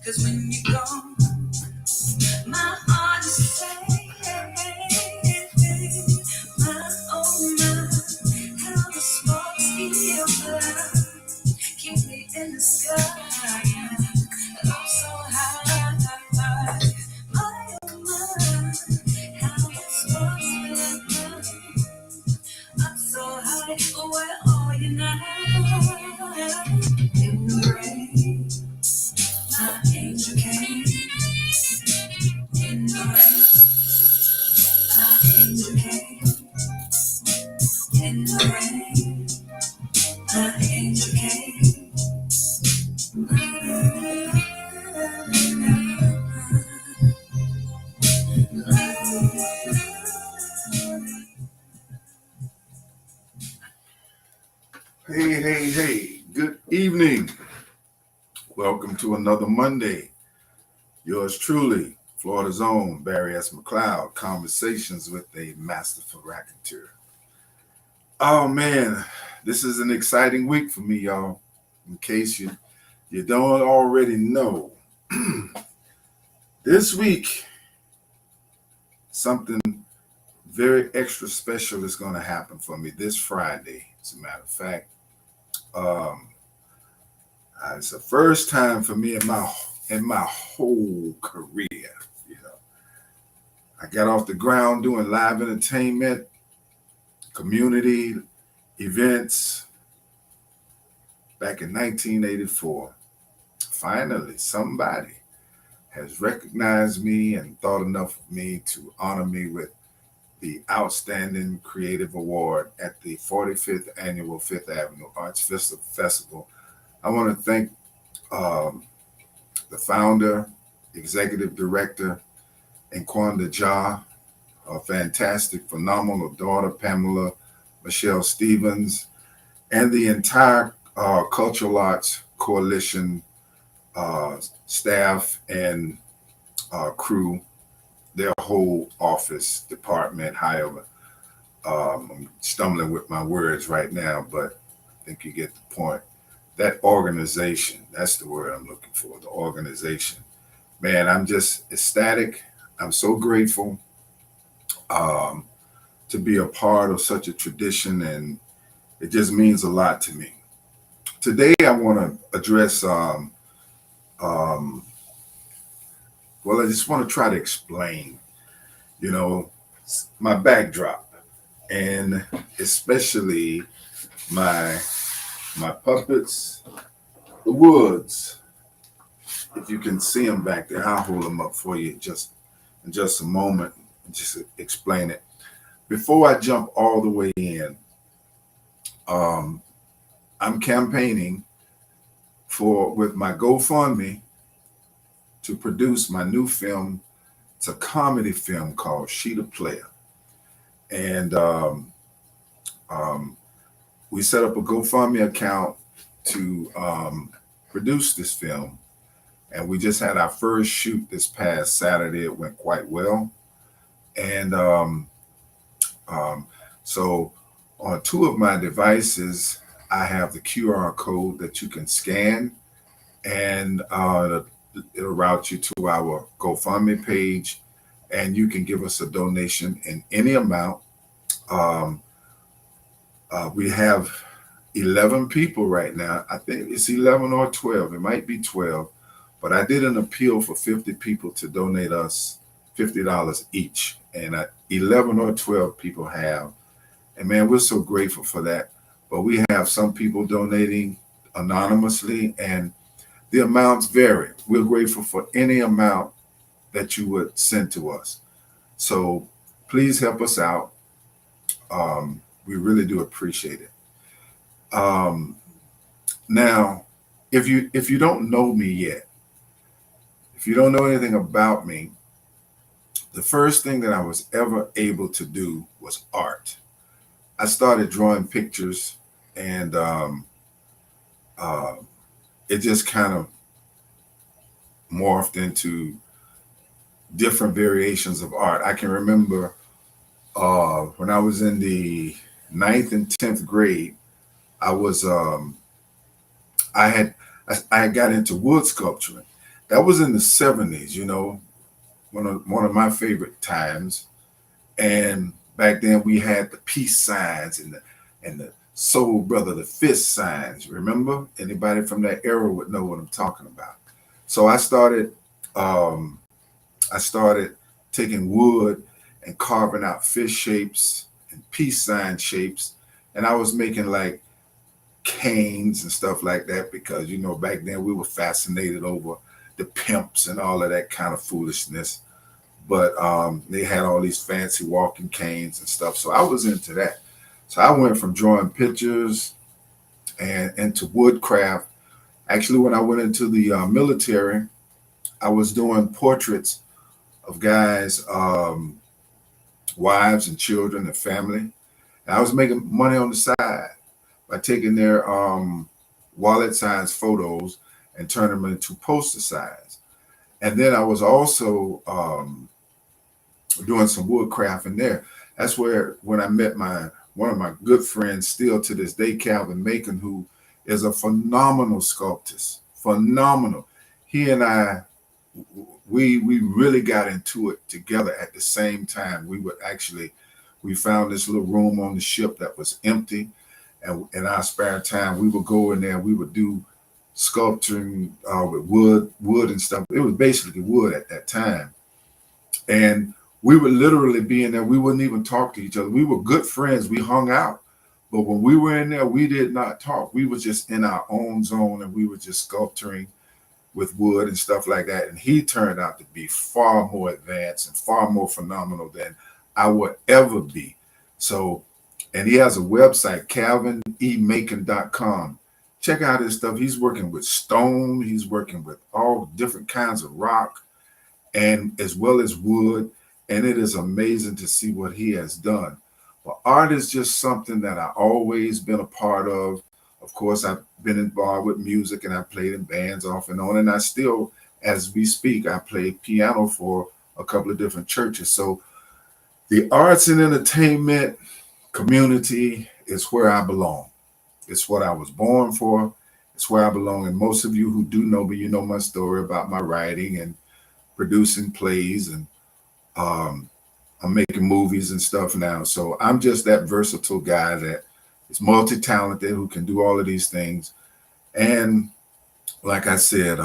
'Cause when you go, my heart is saying, my oh my, how the sparks feel fly, keep me in the sky. I'm so high, my oh my, how the sparks feel fly. I'm so high, where are you now? In the rain, my angel came. In the rain, my angel came. In the rain, my angel came. Hey. Good evening. Welcome to another Monday. Yours truly, Florida's own Barry S. McLeod, Conversations with a Masterful Raconteur. Oh man, this is an exciting week for me, y'all. In case you don't already know, this week something very extra special is going to happen for me this Friday. As a matter of fact, um, it's the first time for me in my whole career. You know, I got off the ground doing live entertainment, community events back in 1984. Finally, somebody has recognized me and thought enough of me to honor me with the Outstanding Creative Award at the 45th Annual Fifth Avenue Arts Festival. I want to thank um, the founder, executive director, and Kwanda Ja, her fantastic, phenomenal daughter, Pamela Michelle Stevens, and the entire Cultural Arts Coalition staff and crew, their whole office, department, however. I'm stumbling with my words right now, but I think you get the point. That organization, that's the word I'm looking for, the organization. Man, I'm just ecstatic. I'm so grateful um, to be a part of such a tradition, and it just means a lot to me. Today, I want to address, um, well, I just want to try to explain, you know, my backdrop, and especially my my puppets, the woods. If you can see them back there, I'll hold them up for you in just a moment and just explain it. Before I jump all the way in, um, I'm campaigning with my GoFundMe to produce my new film. It's a comedy film called Sheeta Player. And um, we set up a GoFundMe account to produce this film. And we just had our first shoot this past Saturday. It went quite well. And um, so on two of my devices, I have the QR code that you can scan, and it'll route you to our GoFundMe page, and you can give us a donation in any amount. Um, we have 11 people right now. I think it's 11 or 12. It might be 12. But I did an appeal for 50 people to donate us $50 each. And 11 or 12 people have. And man, we're so grateful for that. But we have some people donating anonymously, and the amounts vary. We're grateful for any amount that you would send to us. So please help us out. We really do appreciate it. Um, Now, if you don't know me yet, if you don't know anything about me, the first thing that I was ever able to do was art. I started drawing pictures, and uh, it just kind of morphed into different variations of art. I can remember when I was in the ninth and 10th grade, I was I had got into wood sculpturing, That was in the 70s, you know, one of my favorite times. And back then we had the peace signs and the soul brother, the fist signs. Remember? Anybody from that era would know what I'm talking about. So um, I started taking wood and carving out fish shapes and peace sign shapes. And I was making like canes and stuff like that because, you know, back then we were fascinated over the pimps and all of that kind of foolishness. But they had all these fancy walking canes and stuff. So I was into that. So I went from drawing pictures and into woodcraft. Actually, when I went into the military, I was doing portraits of guys, wives and children and family. And I was making money on the side by taking their wallet size photos and turning them into poster size. And then I was also doing some woodcraft in there. That's where when I met my one of my good friends, still to this day, Calvin Macon, who is a phenomenal sculptor, phenomenal. He and I, we really got into it together at the same time. We found this little room on the ship that was empty, and in our spare time, we would go in there. We would do sculpturing with wood and stuff. It was basically wood at that time, and we would literally be in there. We wouldn't even talk to each other. We were good friends. We hung out. But when we were in there, we did not talk. We were just in our own zone and we were just sculpturing with wood and stuff like that. And he turned out to be far more advanced and far more phenomenal than I would ever be. So, and he has a website, calvinemacon.com. Check out his stuff. He's working with stone. He's working with all different kinds of rock and as well as wood. And it is amazing to see what he has done. But art is just something that I always been a part of. Of course, I've been involved with music and I played in bands off and on. And I still, as we speak, I play piano for a couple of different churches. So the arts and entertainment community is where I belong. It's what I was born for. It's where I belong. And most of you who do know me, you know my story about my writing and producing plays and I'm making movies and stuff now. So I'm just that versatile guy that is multi-talented who can do all of these things. And like I said,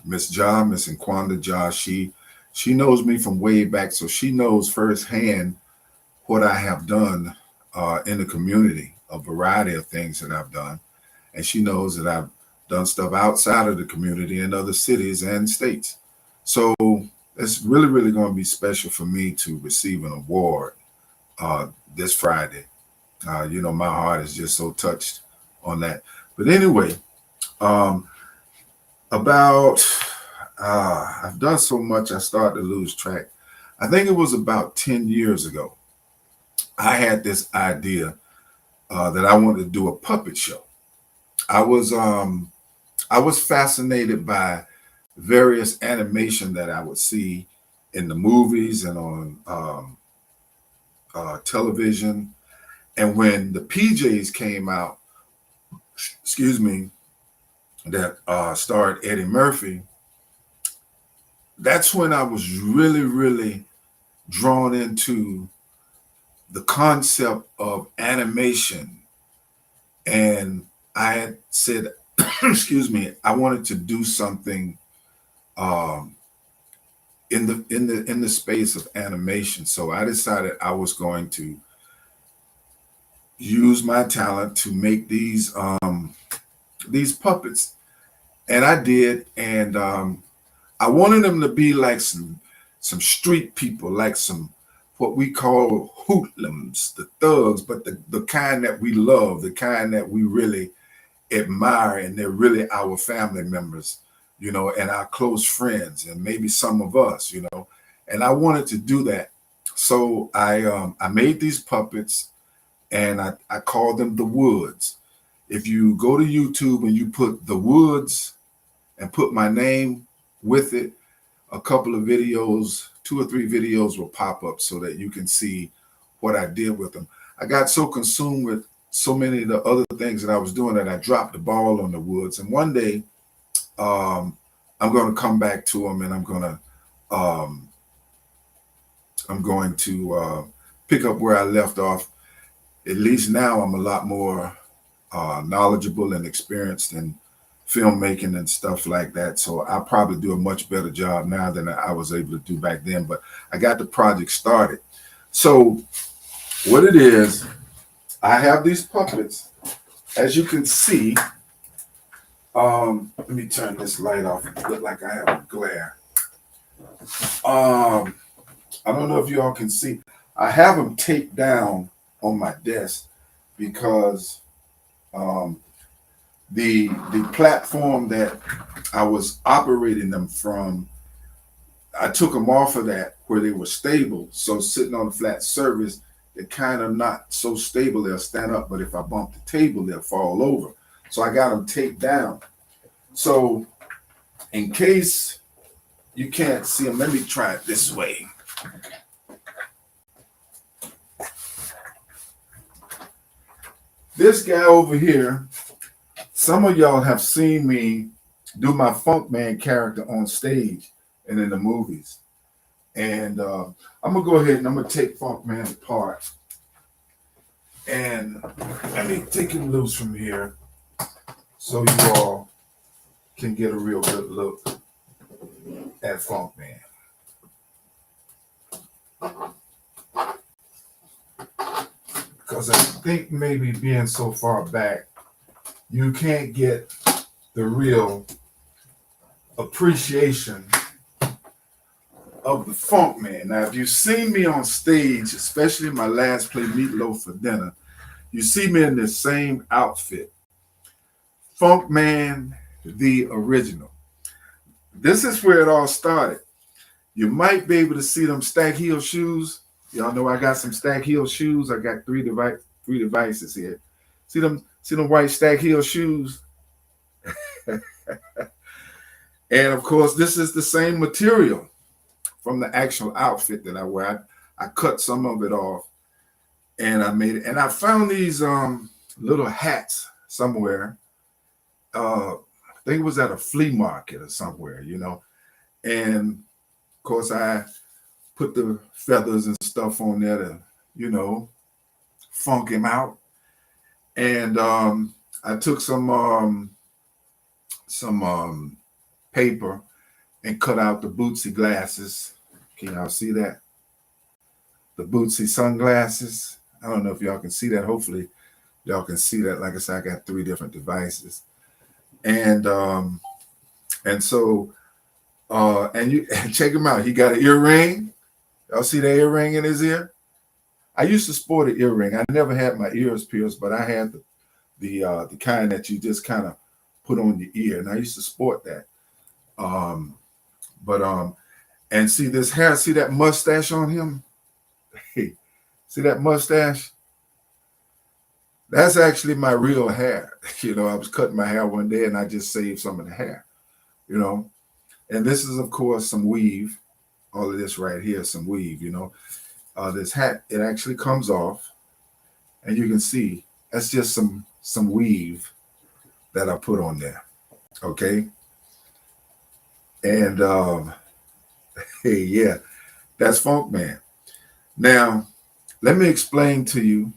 Miss Nkwanda Ja, she knows me from way back. So she knows firsthand what I have done in the community, a variety of things that I've done. And she knows that I've done stuff outside of the community in other cities and states. So it's really, really going to be special for me to receive an award this Friday. You know, my heart is just so touched on that. But anyway, um, about I've done so much, I started to lose track. I think it was about 10 years ago. I had this idea that I wanted to do a puppet show. I was fascinated by various animation that I would see in the movies and on television. And when the PJs came out, excuse me, that starred Eddie Murphy, that's when I was really, really drawn into the concept of animation. And I had said, excuse me, I wanted to do something um, in the space of animation. So I decided I was going to use my talent to make these puppets, and I did. And I wanted them to be like some street people, like some what we call hoodlums, the thugs, but the kind that we love, the kind that we really admire, and they're really our family members, you know, and our close friends, and maybe some of us, you know. And I wanted to do that, so I made these puppets, and I called them the Woods. If you go to YouTube and you put the Woods and put my name with it, a couple of videos, 2 or 3 videos will pop up so that you can see what I did with them. I got so consumed with so many of the other things that I was doing that I dropped the ball on the Woods. And one day, I'm going to come back to them, and um, I'm going to pick up where I left off. At least now I'm a lot more knowledgeable and experienced in filmmaking and stuff like that. So I probably do a much better job now than I was able to do back then. But I got the project started. So what it is, I have these puppets, as you can see. Let me turn this light off. It look like I have a glare. I don't know if you all can see. I have them taped down on my desk because the platform that I was operating them from, I took them off of that where they were stable. So sitting on a flat surface, they're kind of not so stable. They'll stand up, but if I bump the table, they'll fall over. So I got them taped down. So in case you can't see them, let me try it this way. This guy over here, some of y'all have seen me do my Funk Man character on stage and in the movies. And I'm gonna go ahead and I'm gonna take Funk Man apart. And let me take him loose from here so you all can get a real good look at Funk Man. Because I think maybe being so far back, you can't get the real appreciation of the Funk Man. Now, if you've seen me on stage, especially my last play, Meatloaf for Dinner, you see me in this same outfit. Funk Man, the original. This is where it all started. You might be able to see them stack heel shoes. Y'all know I got some stack heel shoes. I got three devices here. See them white stack heel shoes? And of course, this is the same material from the actual outfit that I wear. I cut some of it off and I made it. And I found these little hats somewhere. I think it was at a flea market or somewhere, you know. And of course, I put the feathers and stuff on there to, you know, funk him out. And I took some paper and cut out the Bootsy glasses. Can y'all see that? The Bootsy sunglasses. I don't know if y'all can see that. Hopefully y'all can see that. Like I said, I got 3 different devices. And so and you check him out. He got an earring. Y'all see the earring in his ear? I used to sport an earring. I never had my ears pierced, but I had the kind that you just kind of put on your ear, and I used to sport that. And see this hair, see that mustache on him? Hey, see that mustache? That's actually my real hair. You know, I was cutting my hair one day and I just saved some of the hair, you know. And this is, of course, some weave. All of this right here is some weave, you know. This hat, it actually comes off, and you can see that's just some weave that I put on there, okay? And hey, yeah, that's Funk Man. Now, let me explain to you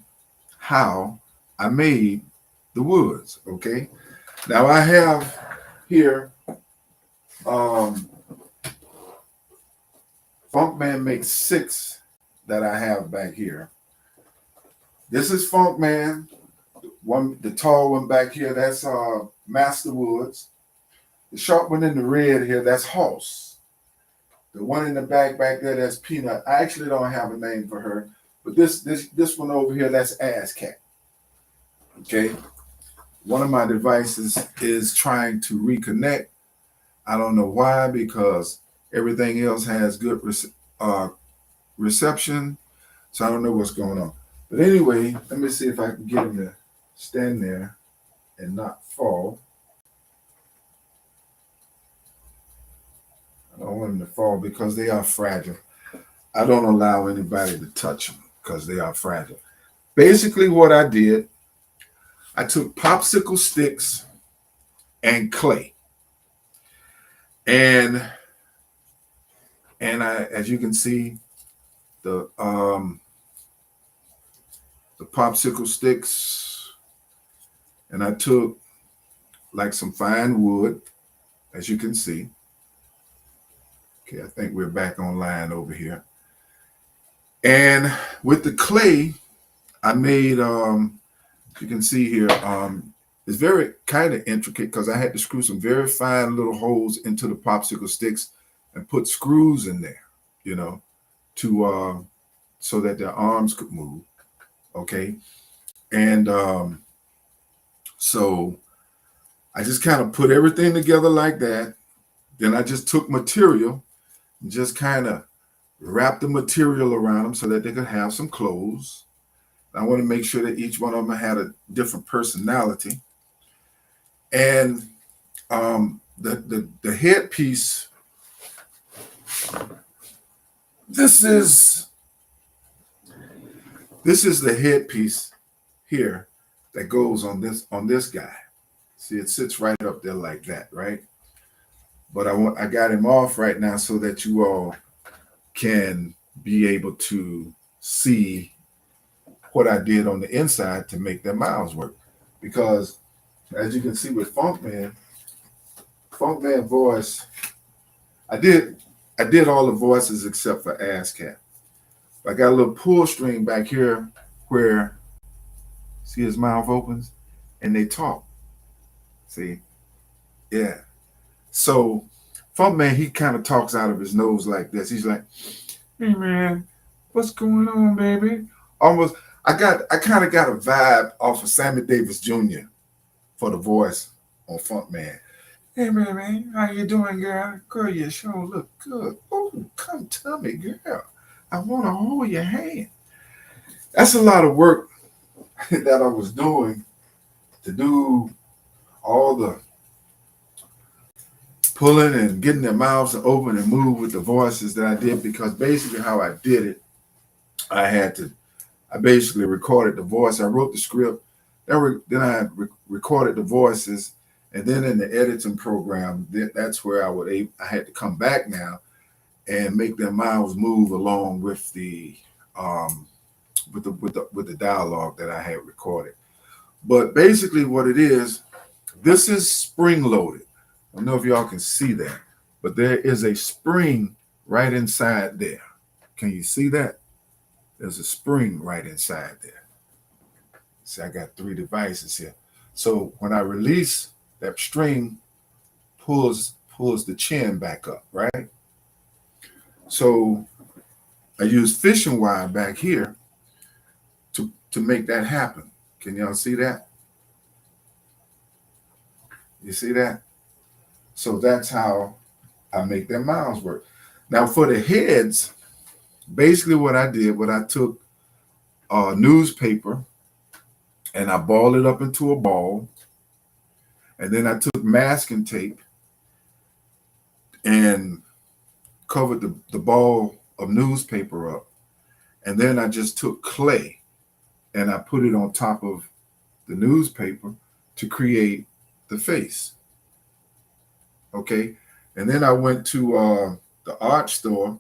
how I made the woods, okay? Now I have here, Funk Man makes 6 that I have back here. This is Funk Man. The tall one back here, that's Master Woods. The short one in the red here, that's Hoss. The one in the back there, that's Peanut. I actually don't have a name for her, but this one over here, that's Ass Cat. Okay. One of my devices is trying to reconnect. I don't know why, because everything else has good reception. So I don't know what's going on. But anyway, let me see if I can get him to stand there and not fall. I don't want them to fall because they are fragile. I don't allow anybody to touch them because they are fragile. Basically what I did, I took popsicle sticks and clay. And I, as you can see, the popsicle sticks, and I took like some fine wood, as you can see. Okay, I think we're back online over here. And with the clay, I made you can see here, it's very kind of intricate because I had to screw some very fine little holes into the popsicle sticks and put screws in there, you know, to so that their arms could move. Okay. And so I just kind of put everything together like that. Then I just took material and just kind of wrapped the material around them so that they could have some clothes. I want to make sure that each one of them had a different personality. And the headpiece, this is the headpiece here that goes on this guy. See, it sits right up there like that, right? But I got him off right now so that you all can be able to see what I did on the inside to make their mouths work. Because as you can see with Funkman voice, I did all the voices except for ASCAP. I got a little pull string back here where, see his mouth opens and they talk. See? Yeah. So Funkman, he kind of talks out of his nose like this. He's like, "Hey man, what's going on, baby?" Almost, I kind of got a vibe off of Sammy Davis Jr. for the voice on Funkman. "Hey baby, how you doing, girl? Girl, you sure look good. Oh, come to me, girl. I want to hold your hand." That's a lot of work that I was doing to do all the pulling and getting their mouths to open and move with the voices that I did, because basically how I did it, I basically recorded the voice. I wrote the script, then I recorded the voices, and then in the editing program, that's where I had to come back now and make their mouths move along with the dialogue that I had recorded. But basically what it is, this is spring loaded. I don't know if y'all can see that, but there is a spring right inside there. Can you see that? There's a spring right inside there. See, I got 3 devices here. So when I release, that string pulls the chin back up, right? So I use fishing wire back here to make that happen. Can y'all see that? You see that? So that's how I make their mouths work. Now for the heads, basically what I took newspaper and I balled it up into a ball. And then I took masking tape and covered the ball of newspaper up. And then I just took clay and I put it on top of the newspaper to create the face. Okay. And then I went to the art store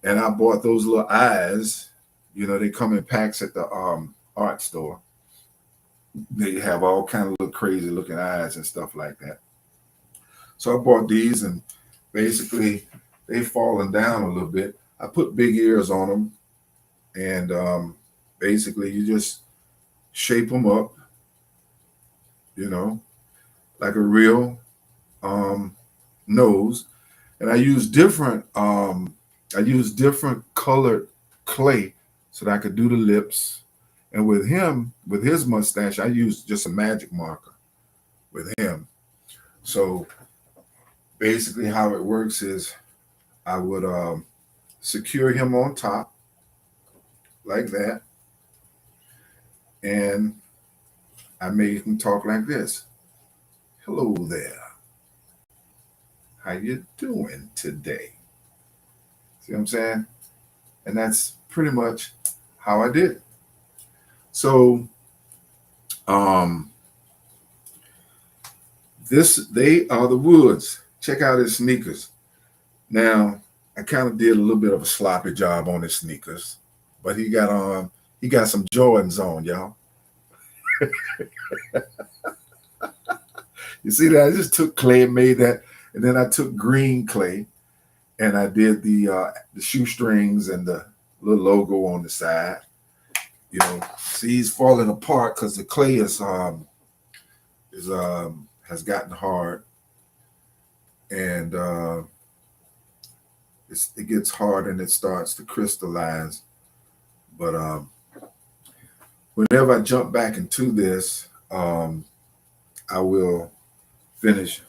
and I bought those little eyes. You know, they come in packs at the art store. They have all kind of little crazy looking eyes and stuff like that. So I bought these, and basically they've fallen down a little bit. I put big ears on them, and basically you just shape them up, you know, like a real nose. And I use different colored clay so that I could do the lips. And with him, with his mustache, I used just a magic marker with him. So basically how it works is I would secure him on top like that. And I made him talk like this. "Hello there. How you doing today?" See what I'm saying? And that's pretty much how I did it. So they are the Woods check out his sneakers. Now, I kind of did a little bit of a sloppy job on his sneakers, but he got some Jordans on, y'all. You see that? I just took clay and made that, and then I took green clay and I did the shoestrings and the little logo on the side. You know, see, he's falling apart because the clay is has gotten hard, and it gets hard and it starts to crystallize. But whenever I jump back into this, I will finish.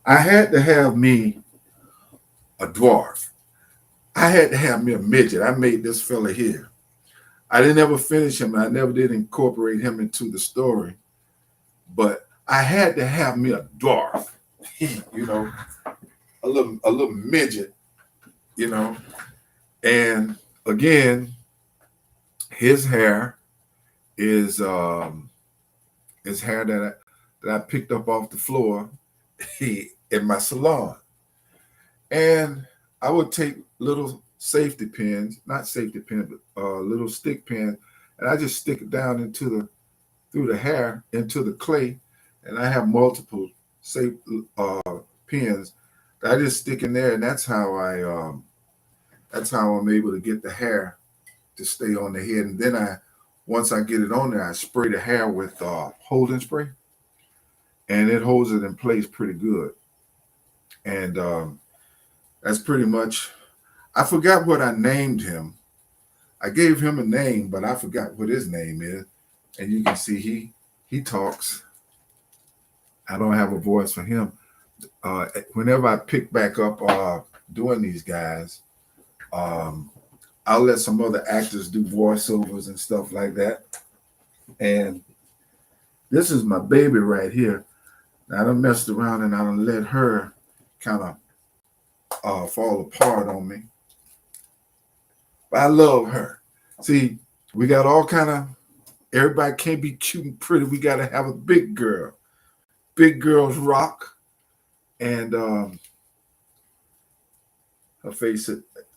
I had to have me a dwarf. I had to have me a midget. I made this fella here. I didn't ever finish him. I never did incorporate him into the story, but I had to have me a dwarf. You know, a little midget. You know, and again, his hair is hair that I picked up off the floor in my salon. And I would take little safety pins, not safety pins, but little stick pins, and I just stick it down through the hair into the clay, and I have multiple safe pins that I just stick in there, and that's how I'm able to get the hair to stay on the head. And then once I get it on there, I spray the hair with holding spray, and it holds it in place pretty good. And that's pretty much. I forgot what I named him. I gave him a name, but I forgot what his name is. And you can see he talks. I don't have a voice for him. Whenever I pick back up doing these guys, I'll let some other actors do voiceovers and stuff like that. And this is my baby right here. I done messed around and I done let her kind of fall apart on me. But I love her. See, we got all kind of, everybody can't be cute and pretty. We got to have a big girl. Big girls rock. And her face,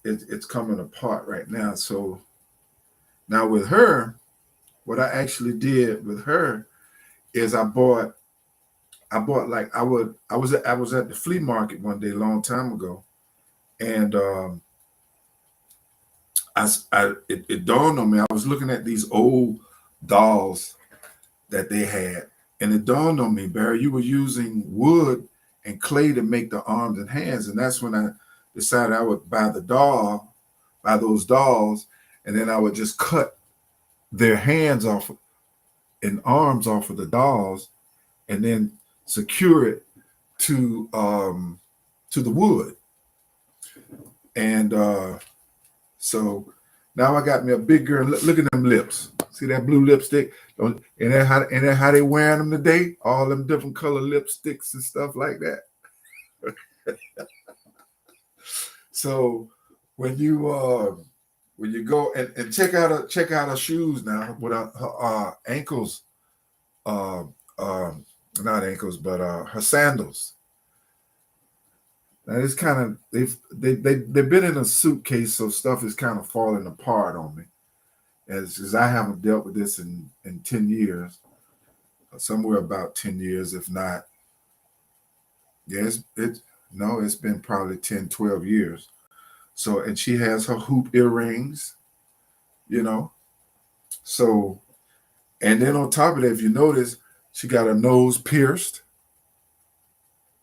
it's coming apart right now. So now with her, what I actually did with her is I bought like I was at the flea market one day a long time ago, and it dawned on me. I was looking at these old dolls that they had, and it dawned on me, Barry, you were using wood and clay to make the arms and hands, and that's when I decided I would buy those dolls, and then I would just cut their hands off and arms off of the dolls, and then secure it to the wood. And so now I got me a big girl. Look at them lips. See that blue lipstick? And that how they wearing them today? All them different color lipsticks and stuff like that. So when you go and check out her shoes now with her ankles, not ankles, but her sandals. Now it's kind of they've been in a suitcase, so stuff is kind of falling apart on me. As I haven't dealt with this in 10 years, somewhere about 10 years, if not. Yes, it's been probably 10, 12 years. So, and she has her hoop earrings, you know. So, and then on top of that, if you notice, she got her nose pierced.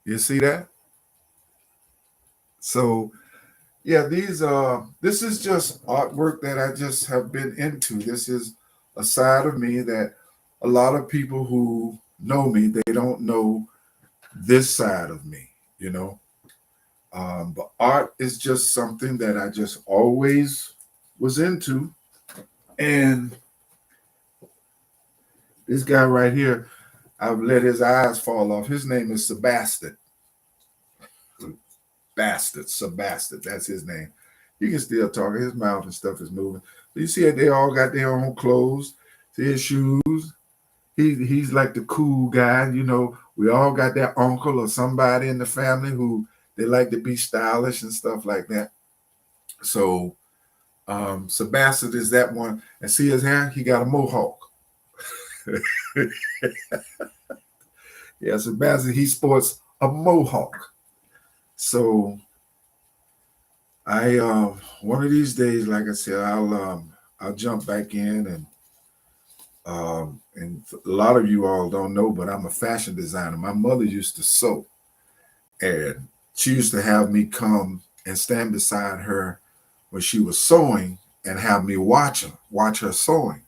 You see that? So, yeah, this is just artwork that I just have been into. This is a side of me that a lot of people who know me, they don't know this side of me, you know. But art is just something that I just always was into. And this guy right here, I've let his eyes fall off. His name is Sebastian. Sebastian, that's his name. He can still talk. His mouth and stuff is moving. But you see, they all got their own clothes. See his shoes. he's like the cool guy. You know, we all got that uncle or somebody in the family who they like to be stylish and stuff like that. So Sebastian is that one. And see his hair? He got a mohawk. Yeah, Sebastian, he sports a mohawk. So I one of these days, like I said, I'll jump back in and a lot of you all don't know, but I'm a fashion designer. My mother used to sew, and she used to have me come and stand beside her when she was sewing and have me watch her sewing.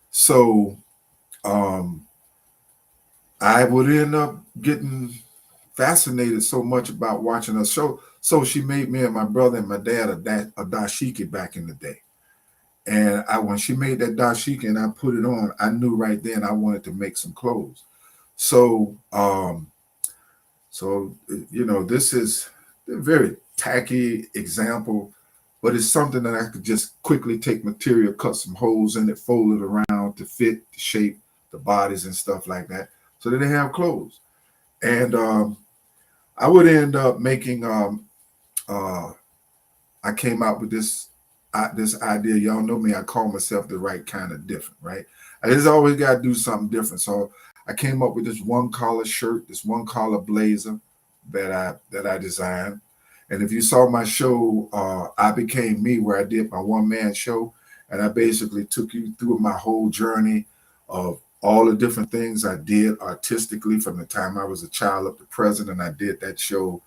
So um, I would end up getting fascinated so much about watching her sew. So she made me and my brother and my dad a dashiki back in the day. And when she made that dashiki and I put it on, I knew right then I wanted to make some clothes. So, this is a very tacky example, but it's something that I could just quickly take material, cut some holes in it, fold it around to fit the shape, the bodies and stuff like that, so that they have clothes. And I would end up making. I came out with this idea. Y'all know me. I call myself the right kind of different, right? I just always got to do something different. So I came up with this one collar shirt, this one collar blazer that I designed. And if you saw my show, I Became Me, where I did my one-man show, and I basically took you through my whole journey of all the different things I did artistically from the time I was a child up to present. And I did that show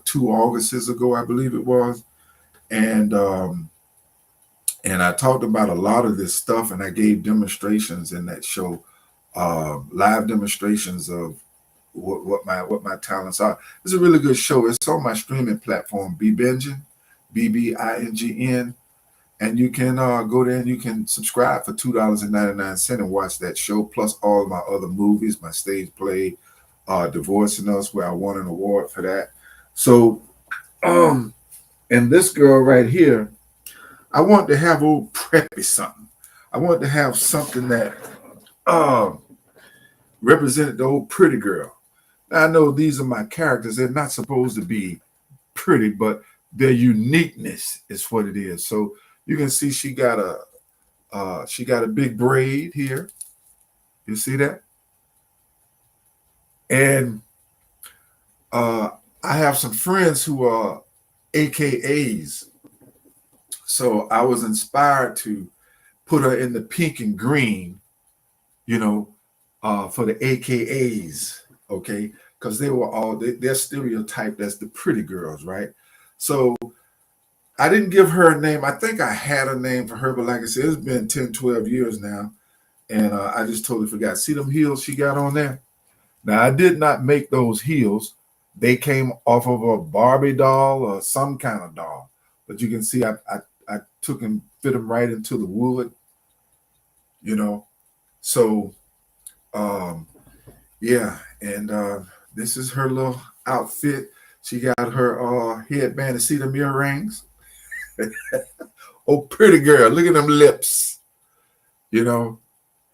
2 Augusts ago, I believe it was. And I talked about a lot of this stuff, and I gave demonstrations in that show, live demonstrations of what my talents are. It's a really good show. It's on my streaming platform, BBingin, BBINGN, and you can go there and you can subscribe for $2.99 and watch that show, plus all of my other movies, my stage play, Divorcing Us, where I won an award for that. So, and this girl right here, I want to have old preppy something. I want to have something that represented the old pretty girl. Now, I know these are my characters. They're not supposed to be pretty, but their uniqueness is what it is. So you can see she got a big braid here. You see that? And I have some friends who are AKAs. So I was inspired to put her in the pink and green, for the AKAs, okay? Because they were they're stereotyped as the pretty girls, right? So I didn't give her a name. I think I had a name for her, but like I said, it's been 10, 12 years now. And I just totally forgot. See them heels she got on there? Now, I did not make those heels. They came off of a Barbie doll or some kind of doll. But you can see I took and fit them right into the wood, So, yeah. And this is her little outfit. She got her headband and see them earrings. Oh, pretty girl. Look at them lips,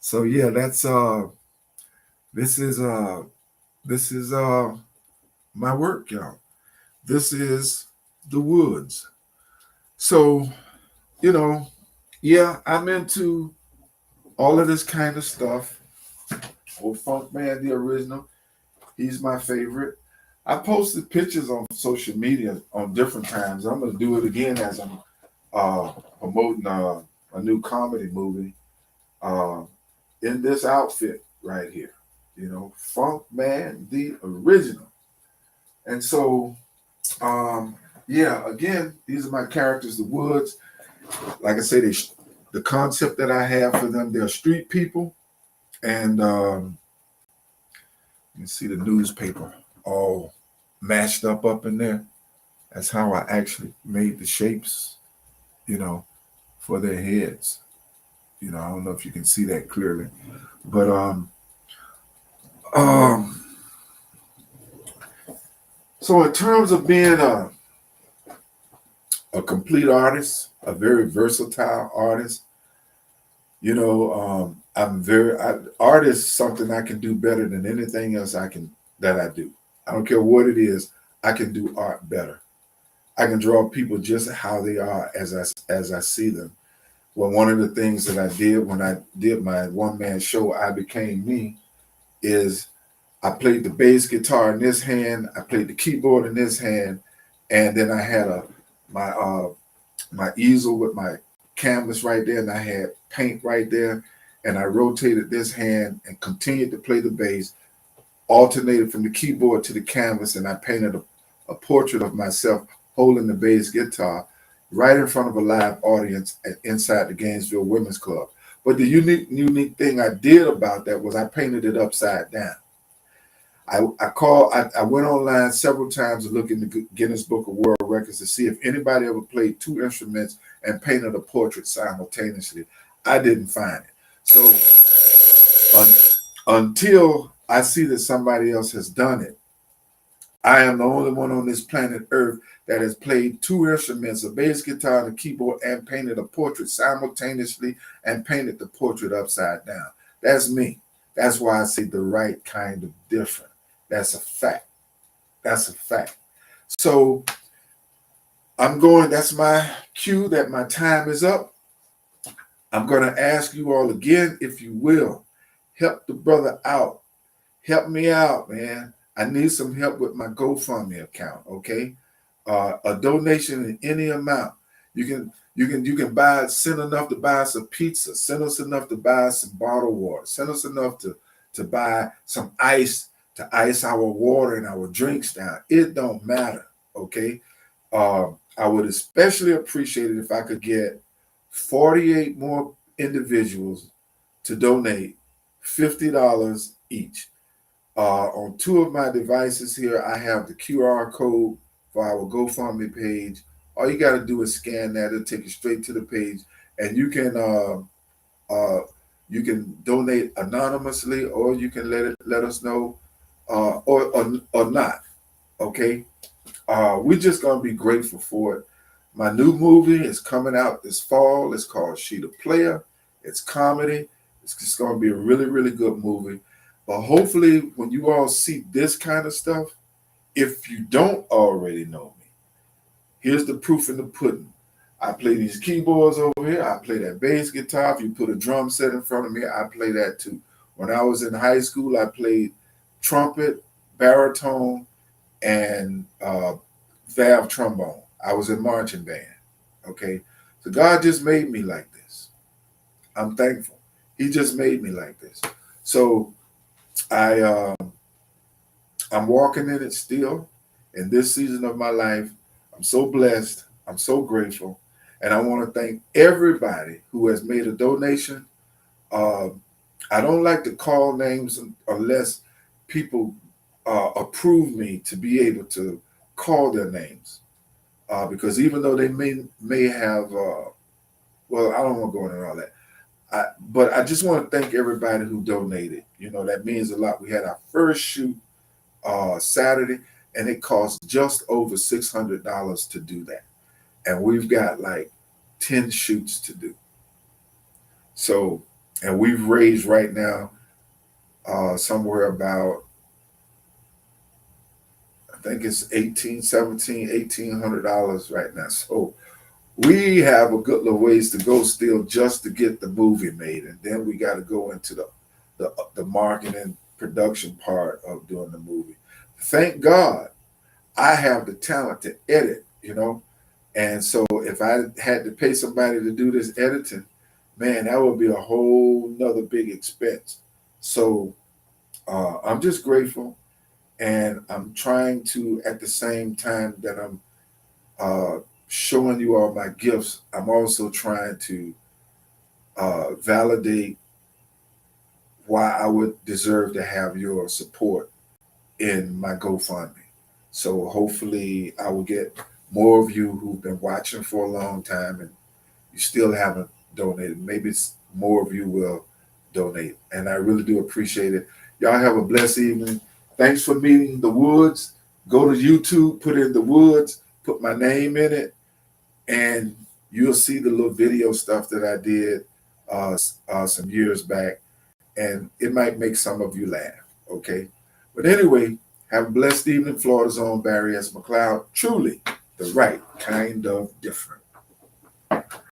So, yeah, that's this is my work, y'all. This is the woods. So, yeah, I'm into all of this kind of stuff. Old Funk Man, the original, he's my favorite. I posted pictures on social media on different times. I'm going to do it again as I'm promoting a new comedy movie in this outfit right here. Funk Man, the original. And so, yeah, again, these are my characters, the Woods. Like I said, the concept that I have for them, they're street people. And you see the newspaper all mashed up in there. That's how I actually made the shapes, for their heads. I don't know if you can see that clearly. But so in terms of being a complete artist, a very versatile artist, You know, art is something I can do better than anything else that I do. I don't care what it is. I can do art better. I can draw people just how they are as I see them. Well, one of the things that I did when I did my one man show, I Became Me, is I played the bass guitar in this hand, I played the keyboard in this hand, and then I had my easel with my canvas right there, and I had paint right there, and I rotated this hand and continued to play the bass, alternated from the keyboard to the canvas, and I painted a portrait of myself holding the bass guitar right in front of a live audience inside the Gainesville Women's Club. But the unique thing I did about that was I painted it upside down. I went online several times to look in the Guinness Book of World Records to see if anybody ever played two instruments and painted a portrait simultaneously. I didn't find it. So until I see that somebody else has done it, I am the only one on this planet Earth that has played two instruments, a bass guitar and a keyboard, and painted a portrait simultaneously and painted the portrait upside down. That's me. That's why I say the right kind of different. That's a fact. That's a fact. So that's my cue that my time is up. I'm going to ask you all again, if you will, help the brother out. Help me out, man. I need some help with my GoFundMe account, okay? A donation in any amount. You can send enough to buy some pizza, send us enough to buy some bottled water, send us enough to buy some ice to ice our water and our drinks down. It don't matter, okay? I would especially appreciate it if I could get 48 more individuals to donate $50 each. On two of my devices here, I have the QR code for our GoFundMe page. All you got to do is scan that; it'll take you straight to the page, and you can donate anonymously, or you can let us know, or not. Okay, we're just gonna be grateful for it. My new movie is coming out this fall. It's called Sheeta Player. It's comedy. It's just gonna be a really, really good movie. But hopefully, when you all see this kind of stuff, if you don't already know me, here's the proof in the pudding. I play these keyboards over here. I play that bass guitar. If you put a drum set in front of me, I play that too. When I was in high school, I played trumpet, baritone, and valve trombone. I was in marching band. Okay, so God just made me like this. I'm thankful. He just made me like this. So I'm walking in it still in this season of my life. I'm so blessed. I'm so grateful. And I want to thank everybody who has made a donation. I don't like to call names unless people approve me to be able to call their names. Because even though they may have, well, I don't want to go into all that. But I just want to thank everybody who donated. You know, that means a lot. We had our first shoot Saturday, and it cost just over $600 to do that. And we've got like 10 shoots to do. So, and we've raised right now somewhere about, I think it's $1,800 right now. So we have a good little ways to go still just to get the movie made. And then we got to go into the marketing production part of doing the movie. Thank God I have the talent to edit, you know. And so if I had to pay somebody to do this editing, man, that would be a whole nother big expense. So I'm just grateful. And I'm trying to, at the same time that I'm showing you all my gifts, I'm also trying to validate why I would deserve to have your support in my GoFundMe. So hopefully I will get more of you who've been watching for a long time and you still haven't donated. Maybe it's more of you will donate. And I really do appreciate it. Y'all have a blessed evening. Thanks for meeting the Woods. Go to YouTube, put in the Woods, put my name in it, and you'll see the little video stuff that I did some years back, and it might make some of you laugh. Okay, but anyway, have a blessed evening. Florida's own Barry S. McLeod. Truly the right kind of different.